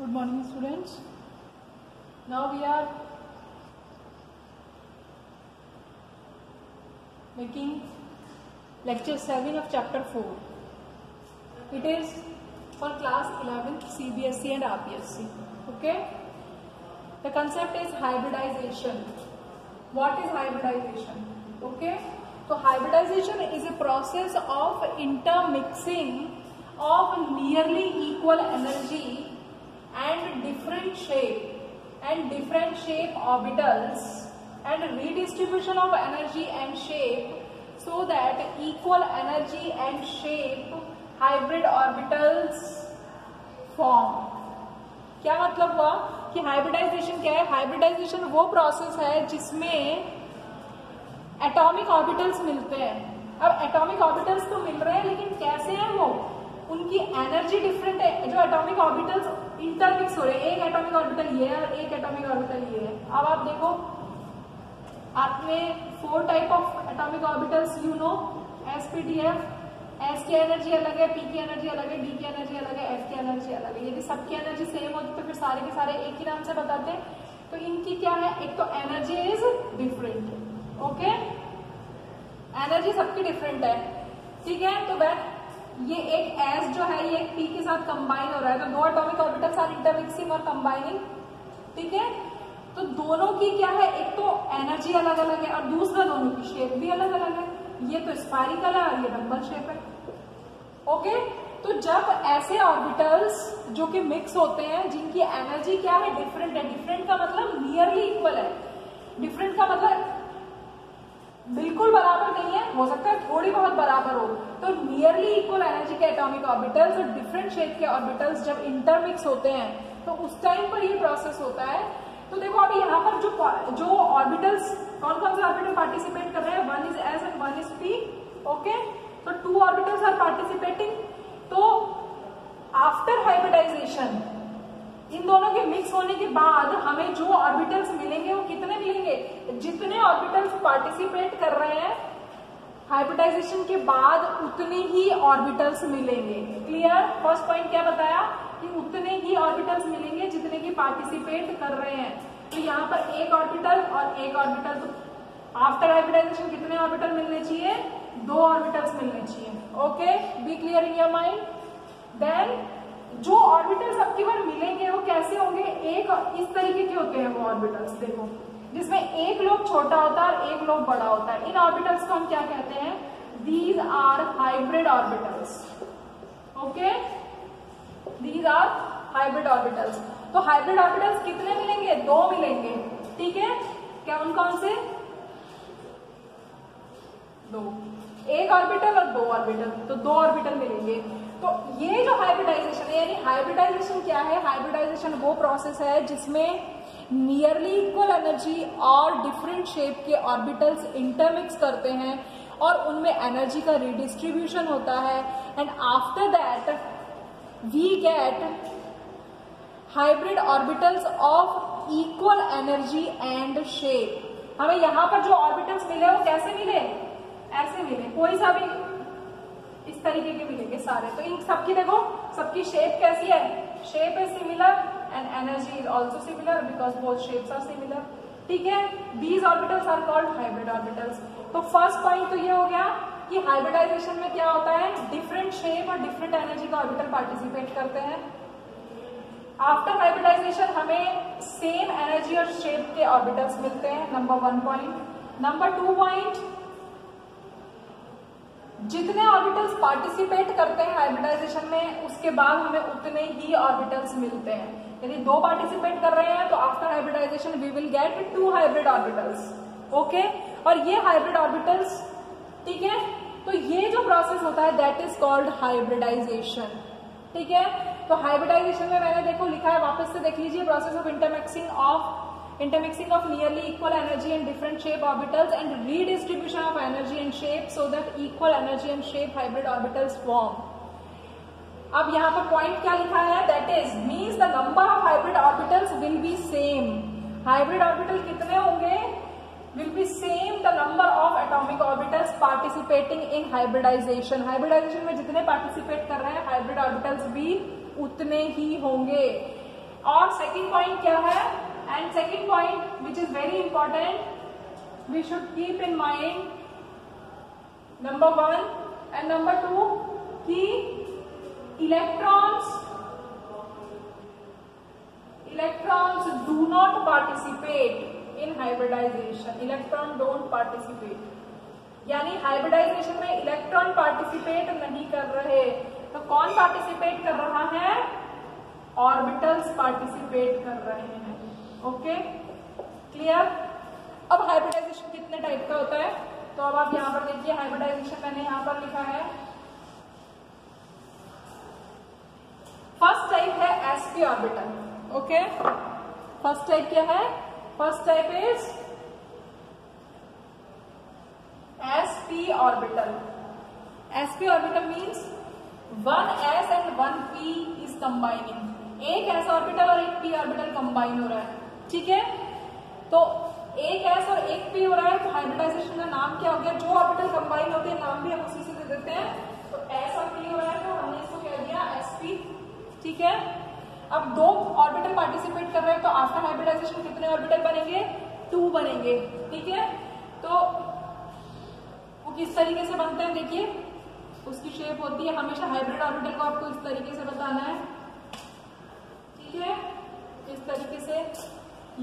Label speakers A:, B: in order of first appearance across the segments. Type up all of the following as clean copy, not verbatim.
A: Good morning, students. Now we are making lecture 7 of chapter 4. It is for class 11th CBSE and RPSC. Okay. The concept is hybridization. What is hybridization? Okay. So hybridization is a process of intermixing of nearly equal energy and different shape orbitals and redistribution of energy and shape so that equal energy and shape hybrid orbitals form. क्या मतलब हुआ कि hybridisation क्या है? Hybridisation वो process है जिसमें atomic orbitals मिलते हैं. अब एटॉमिक ऑर्बिटल्स तो मिल रहे हैं, लेकिन कैसे हैं वो? उनकी एनर्जी डिफरेंट है. जो एटॉमिक ऑर्बिटल्स इंटरमिक्स हो रहे हैं, एक एटॉमिक ऑर्बिटल ये है और एक एटॉमिक ऑर्बिटल ये है. अब आप देखो, आपने 4 type of atomic orbitals you know, SPDF. S की एनर्जी अलग है, पी की एनर्जी अलग है, डी की एनर्जी अलग है, एफ की एनर्जी अलग है. यदि सबकी एनर्जी सेम होती तो फिर सारे के सारे एक ही नाम से बताते हैं. तो इनकी क्या है? एक तो energy is different. Okay, energy सबकी डिफरेंट है. ठीक है. तो वह ये एक एस जो है ये एक पी के साथ कंबाइन हो रहा है, तो 2 एटॉमिक ऑर्बिटल्स आर इंटरमिक्सिंग और कंबाइनिंग. ठीक है. तो दोनों की क्या है? एक तो एनर्जी अलग अलग है और दूसरा दोनों की शेप भी अलग अलग है. ये तो स्फेरिकल है और ये डबल शेप है. ओके. तो जब ऐसे ऑर्बिटल्स जो कि मिक्स होते हैं, जिनकी एनर्जी क्या है? डिफरेंट है. डिफरेंट का मतलब नियरली इक्वल है. डिफरेंट का मतलब बिल्कुल बराबर नहीं है, हो सकता है थोड़ी बहुत बराबर हो. तो नियरली इक्वल एनर्जी के एटॉमिक ऑर्बिटल्स और डिफरेंट शेप के ऑर्बिटल्स जब इंटरमिक्स होते हैं तो उस टाइम पर ये प्रोसेस होता है. तो देखो अभी यहाँ पर जो ऑर्बिटल्स, कौन कौन से ऑर्बिटल पार्टिसिपेट कर रहे हैं? 1 is S and 1 is P. Okay. तो 2 ऑर्बिटल्स आर पार्टिसिपेटिंग. तो आफ्टर हाइब्रिडाइजेशन इन दोनों के मिक्स होने के बाद हमें जो ऑर्बिटल्स मिलेंगे वो कितने मिलेंगे? जितने ऑर्बिटल्स पार्टिसिपेट कर रहे हैं हाइब्रिडाइजेशन के बाद उतने ही ऑर्बिटल्स मिलेंगे. क्लियर? फर्स्ट पॉइंट क्या बताया कि उतने ही ऑर्बिटल्स मिलेंगे जितने की पार्टिसिपेट कर रहे हैं. तो यहाँ पर एक ऑर्बिटल और एक ऑर्बिटल. तो आफ्टर हाइब्रिडाइजेशन कितने ऑर्बिटल मिलने चाहिए? 2 ऑर्बिटल्स मिलने चाहिए. Okay, be clear in your mind. Then जो ऑर्बिटल्स आपकी बार मिलेंगे वो कैसे होंगे? एक इस तरीके के होते हैं वो ऑर्बिटल्स. देखो, जिसमें एक लोब छोटा होता है और एक लोब बड़ा होता है. इन ऑर्बिटल्स को हम क्या कहते हैं? These are hybrid orbitals. Okay, these are hybrid orbitals. तो हाइब्रिड ऑर्बिटल्स कितने मिलेंगे? 2 मिलेंगे. ठीक है. कौन कौन से? 2. एक ऑर्बिटल और 2 ऑर्बिटल. तो 2 ऑर्बिटल मिलेंगे. तो ये जो हाइब्रिडाइजेशन है, यानी हाइब्रिडाइजेशन क्या है? हाइब्रिडाइजेशन वो प्रोसेस है जिसमें नियरली इक्वल एनर्जी और डिफरेंट शेप के ऑर्बिटल्स इंटरमिक्स करते हैं और उनमें एनर्जी का रिडिस्ट्रीब्यूशन होता है. And after that we get hybrid orbitals of equal energy and shape. हमें यहां पर जो ऑर्बिटल्स मिले वो कैसे मिले? ऐसे मिले. कोई सा भी इस तरीके के मिलेंगे सारे. तो इन सबकी देखो, सबकी शेप कैसी है? Shape is similar and energy is also similar because both shapes are similar. ठीक है. These orbitals are called hybrid orbitals. तो फर्स्ट पॉइंट तो ये हो गया कि हाइब्रिडाइजेशन में क्या होता है? डिफरेंट शेप और डिफरेंट एनर्जी का ऑर्बिटल पार्टिसिपेट करते हैं. आफ्टर हाइब्रिडाइजेशन हमें सेम एनर्जी और शेप के ऑर्बिटल्स मिलते हैं. Number 1 point. नंबर 2 पॉइंट, जितने ऑर्बिटल्स पार्टिसिपेट करते हैं हाइब्रिडाइजेशन में उसके बाद हमें उतने ही ऑर्बिटल्स मिलते हैं. यदि 2 पार्टिसिपेट कर रहे हैं तो after hybridization we will get 2 hybrid orbitals. Okay. और ये हाइब्रिड ऑर्बिटल्स, ठीक है, तो ये जो प्रोसेस होता है दैट इज कॉल्ड हाइब्रिडाइजेशन. ठीक है. तो हाइब्रिडाइजेशन में मैंने देखो लिखा है, वापस से देख लीजिए. Process of intermixing of nearly equal energy and different shape orbitals and redistribution of energy and shape so that equal energy and shape hybrid orbitals form. अब यहाँ पर पॉइंट क्या लिखा है? That is means the number of hybrid orbitals will be same. Hybrid orbital कितने होंगे? Will be same the number of atomic orbitals participating in hybridization. Hybridization में जितने पार्टिसिपेट कर रहे हैं हाइब्रिड ऑर्बिटल्स भी उतने ही होंगे. और सेकेंड पॉइंट क्या है, and second point which is very important we should keep in mind, number 1 and number 2 कि electrons do not participate in hybridization. Electron don't participate, यानी हाइब्रिडाइजेशन में इलेक्ट्रॉन पार्टिसिपेट नहीं कर रहे, तो कौन पार्टिसिपेट कर रहा है, ऑर्बिटल्स पार्टिसिपेट कर रहे हैं. Okay, clear. अब हाइब्रिडाइजेशन कितने टाइप का होता है, तो अब आप यहां पर देखिए हाइब्रिडाइजेशन मैंने यहां पर लिखा है. फर्स्ट टाइप है sp orbital. Okay, first type क्या है, first type is sp orbital. sp orbital means 1s and 1p is combining. एक s ऑर्बिटल और एक p ऑर्बिटल कंबाइन हो रहा है. ठीक है, तो एक s और एक p हो रहा है, तो हाइब्रिडाइजेशन का नाम क्या हो गया, जो ऑर्बिटल कंबाइन होते हैं नाम भी हम उसी से दे देते हैं. तो s और p हो रहा है, तो हमने इसको कह दिया sp. ठीक है, अब दो ऑर्बिटल पार्टिसिपेट कर रहे हैं, तो आफ्टर हाइब्रिडाइजेशन कितने ऑर्बिटल बनेंगे, 2 बनेंगे. ठीक है, तो वो किस तरीके से बनते हैं, देखिए उसकी शेप होती है, हमेशा हाइब्रिड ऑर्बिटल को आपको इस तरीके से बताना है. ठीक है, इस तरीके से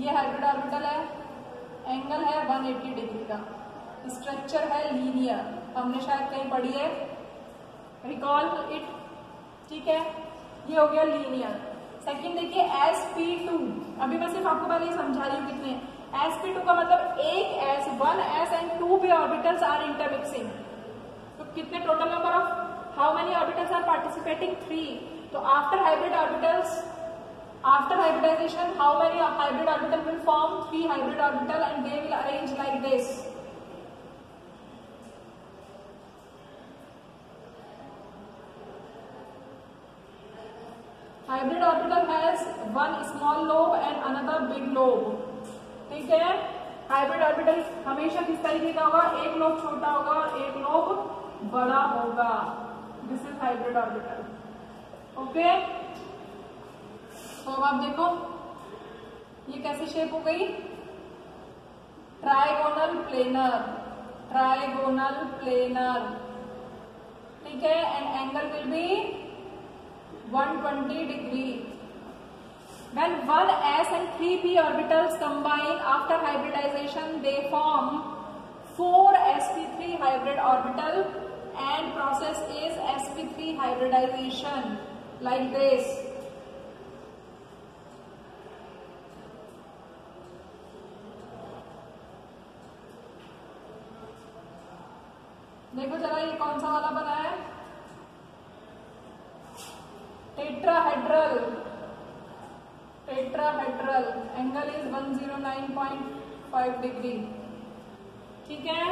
A: ये हाइब्रिड ऑर्बिटल है, एंगल है 180 डिग्री का, स्ट्रक्चर है लीनियर, हमने शायद कहीं पढ़ी है, रिकॉल इट. ठीक है, ये हो गया लीनियर. सेकंड देखिए sp2, अभी मैं सिर्फ आपको पहले समझा रही हूँ कितने. sp2 का मतलब एक s, 1s and 2p orbitals are intermixing. तो कितने total number of, how many orbitals are participating, 3. तो after hybrid orbitals, after hybridization how many hybrid orbital will form, 3 hybrid orbital and they will arrange like this. Hybrid orbital has one small lobe and another big lobe. ठीक है, hybrid orbital हमेशा किस तरीके का होगा, एक lobe छोटा होगा और एक लोब बड़ा होगा. This is hybrid orbital. Okay, तो अब आप देखो ये कैसे शेप हो गई, ट्राइगोनल प्लेनर, ट्राइगोनल प्लेनर. ठीक है, and angle will be 120 degree. When 1s and 3p orbitals combine after hybridization, they form 4 sp3 hybrid orbital, and process is sp3 hybridization like this. देखो जरा ये कौन सा वाला बना है, tetrahedral. Tetrahedral angle is 109.5 degree. ठीक है,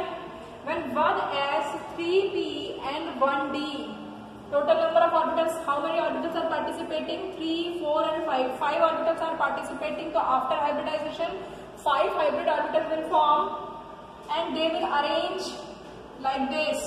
A: when 1s, 3p and 1d, total number of orbitals, how many orbitals are participating, 3, 4 and 5. 5 orbitals are participating. So after hybridization 5 hybrid orbitals will form and they will arrange like this.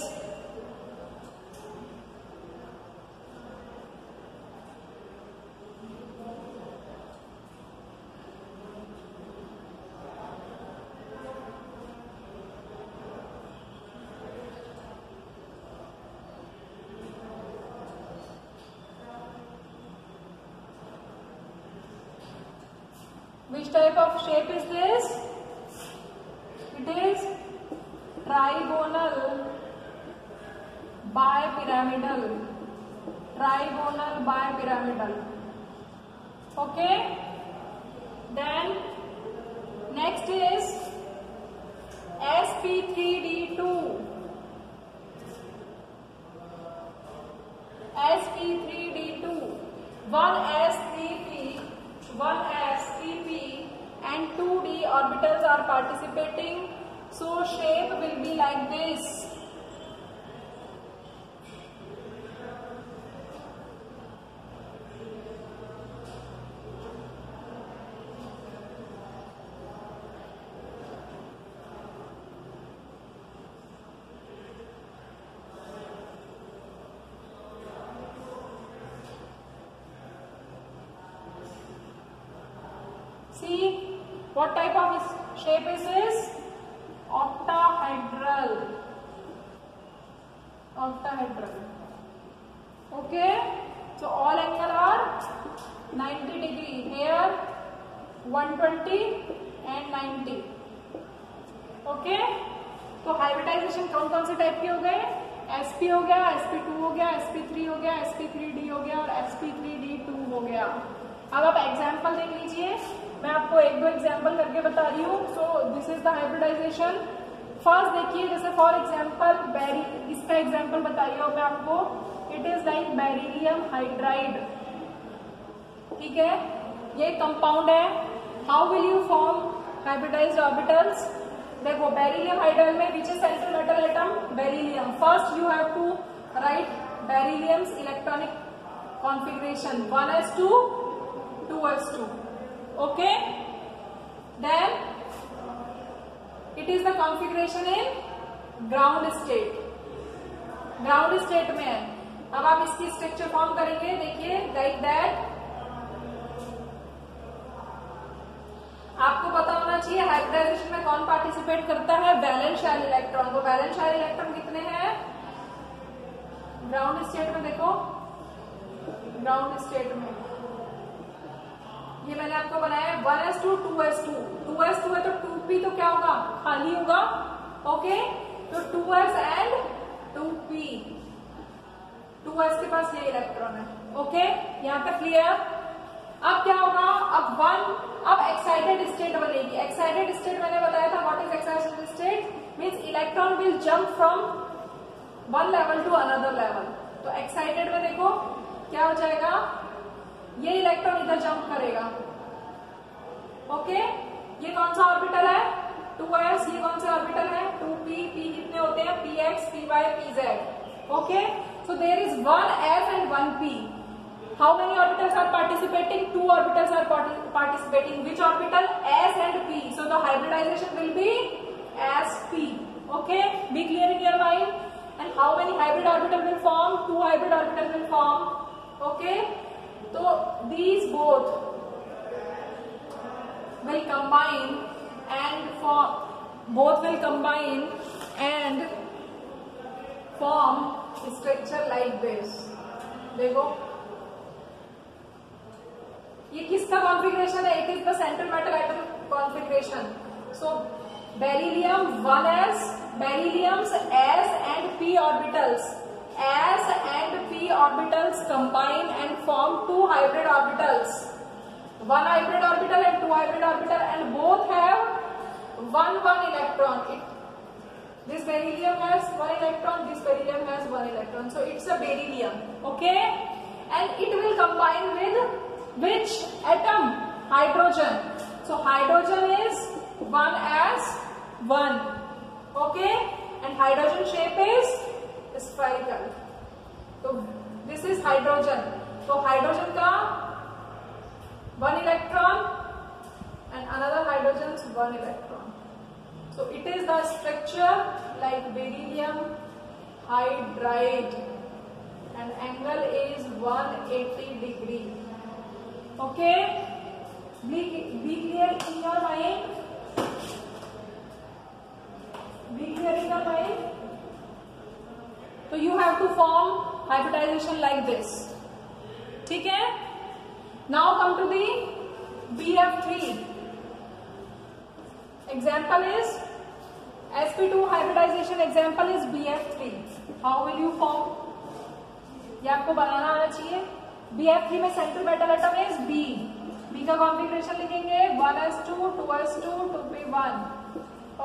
A: Which type of shape is this? It is trigonal bipyramidal. Trigonal bipyramidal. Okay. Then next is sp3d2. sp3d2. 1s3p, 1s3p and 2d orbitals are participating. So shape will be like this. See what type of shape is this? Octahedral. Octahedral. Okay. So all angle are 90 degree. Here 120 and 90. Okay. तो hybridisation कौन कौन से type के हो गए? sp हो गया, sp2 हो गया, sp3 हो गया, sp3d हो गया और sp3d2 हो गया. अब आप एग्जाम्पल देख लीजिए. मैं आपको एक दो एग्जाम्पल करके बता रही हूँ. So this is the hybridization. First देखिए, जैसे फॉर एग्जाम्पल इसका एग्जाम्पल बताइए और मैं आपको. It is like beryllium hydride. ठीक है, ये कंपाउंड है. How will you form hybridized orbitals? देखो बेरिलियम हाइड्राइड में which is central metal atom? Beryllium. First you have to write beryllium's electronic configuration 1s2 2s2. okay, then it is the configuration in ground state. ground state में है. अब आप इसकी structure form करेंगे. देखिए like that. आपको पता होना चाहिए हाइब्रिडाइजेशन में कौन पार्टिसिपेट करता है? Valence shell electron. तो वैलेंस शेल इलेक्ट्रॉन कितने हैं ग्राउंड स्टेट में? देखो ग्राउंड स्टेट में ये मैंने आपको बनाया 1s2 2s2. 2s2 है तो 2p तो क्या होगा? खाली होगा. ओके, तो 2s एंड 2p. 2s के पास ये इलेक्ट्रॉन है. ओके, यहां तक क्लियर? अब क्या होगा? अब एक्साइटेड स्टेट बनेगी. एक्साइटेड स्टेट मैंने बताया था. What is excited state? Means electron will jump from one level to another level. तो एक्साइटेड में देखो क्या हो जाएगा? ये इलेक्ट्रॉन इधर जंप करेगा. ओके, ये कौन सा ऑर्बिटल है? 2s. ये कौन सा ऑर्बिटल है? 2p. p कितने होते हैं? px, py, pz. Okay, so there is 1s and 1p. How many orbitals are participating? 2 orbitals are participating. Which orbital? S and P. So the hybridization will be sp. Okay, be clear in your mind. And how many hybrid orbital will form? 2 hybrid orbital will form. Okay, so these both will combine and form. Both will combine and form structure like this. देखो ये किसका configuration है? It is the central metal atom configuration. So beryllium 1s, बेरिलियम्स s and p orbitals. S and p orbitals combine and form 2 hybrid orbitals. 1 hybrid orbital and 2 hybrid orbital, and both have 1 electron. This beryllium has 1 electron. This beryllium has 1 electron. So it's a beryllium. Okay, and it will combine with which atom? Hydrogen. So hydrogen is 1s1. Okay, and hydrogen shape is spherical. So this is hydrogen. So hydrogen का 1 electron and another hydrogen's 1 electron. So it is the structure like beryllium hydride, and angle is 180 degree. Okay, be clear in your mind. Be clear in your mind. So you have to form hybridization like this. ठीक है? Now come to the BF3. Example is sp2 hybridization. Example is BF3. How will you form? ये आपको बनाना आना चाहिए. BF3 में central metal atom is B. B का configuration लिखेंगे 1s2 2s2 2p1.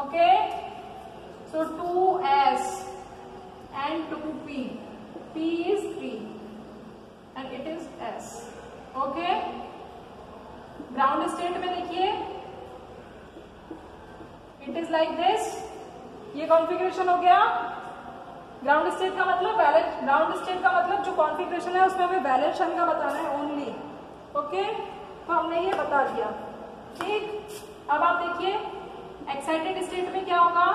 A: Okay, so 2s and 2p. P is 3 and it is S. Okay, ground state में देखिए it is like this. ये कॉन्फ़िगरेशन हो गया. ग्राउंड स्टेट का मतलब valence. Ground state का मतलब जो कॉन्फ़िगरेशन है उसमें हमें वैलेंस शेल का बताना है ओनली. ओके, तो हमने ये बता दिया. ठीक, अब आप देखिए एक्साइटेड स्टेट में क्या होगा?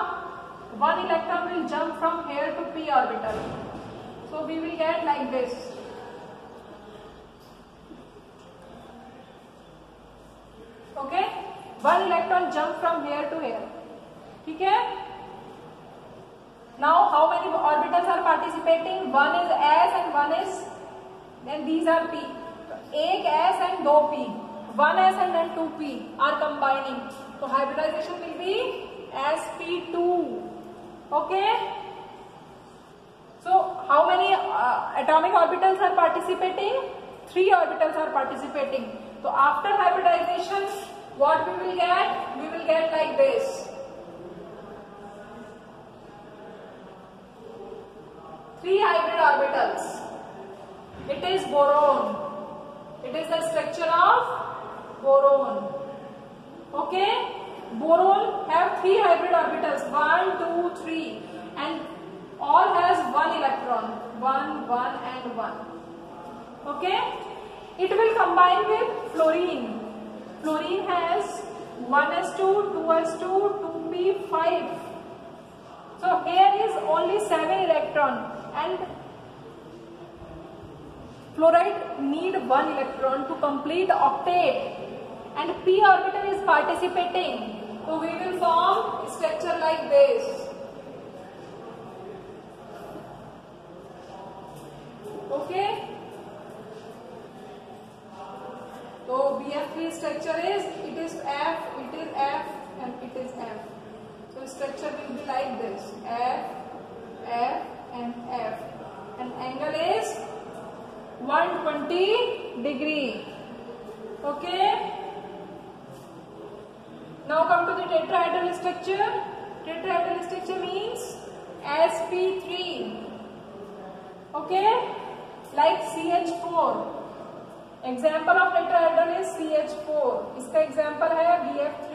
A: 1 electron will jump from here to p orbital. So we will get like this. Okay, one electron jump from here to here. ठीक है? Now how many orbitals are participating? One is S and one is, then these are P. एक S and दो P. One S and then two P are combining. So hybridization will be sp2. Okay. So how many atomic orbitals are participating? 3 orbitals are participating. So after hybridization, what we will get? We will get like this. 3 hybrid orbitals. It is boron. It is the structure of boron. Okay. Boron have 3 hybrid orbitals. 1, 2, 3, and all has 1 electron. 1, 1, and 1. Okay. It will combine with fluorine. Fluorine has 1s2, 2s2, 2p5. So here is only 7 electron, and fluoride need 1 electron to complete the octet, and p orbital is participating. So we will form a structure like this. Okay. So BF3 structure is, it is F, and it is F. So structure will be like this: F, F, and F. And angle is 120 degree. Okay. Now come to the tetrahedral structure. Tetrahedral structure means sp3. Okay. Like CH4. Example of tetrahedral is CH4. इसका example है BF3.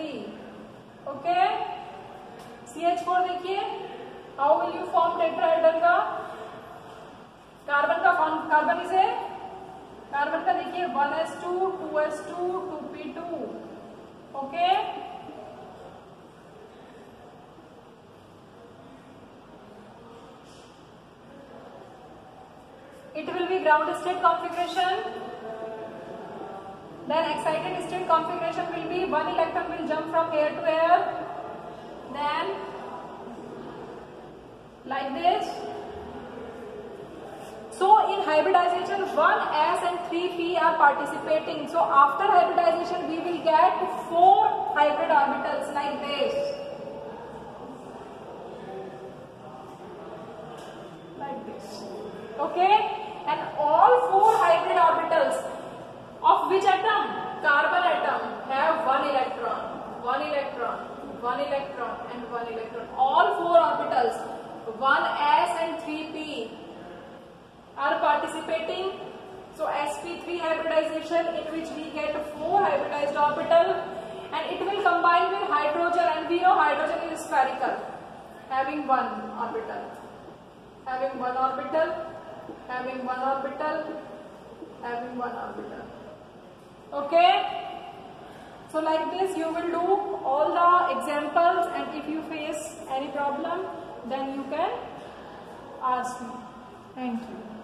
A: Okay. CH4 देखिए. How will you form tetrahedral का? Carbon का carbon इसे carbon का देखिए 1s2, 2s2, 2p2. Okay. It will be ground state configuration. Then excited state configuration will be 1 electron will jump from here to here. Then like this. So in hybridization 1s and 3p are participating. So after hybridization we will get 4 hybrid orbitals like this. Like this. Okay. And all 4 hybrid orbitals of which atom? Carbon atom have 1 electron, 1 electron, 1 electron, and 1 electron. All 4 orbitals, 1s and 3p, are participating. So sp3 hybridization, in which we get 4 hybridized orbital, and it will combine with hydrogen, and we know hydrogen is spherical, having 1 orbital, having 1 orbital, having 1 orbital, having 1 orbital. Okay. So like this you will do all the examples, and if you face any problem then you can ask me. Thank you.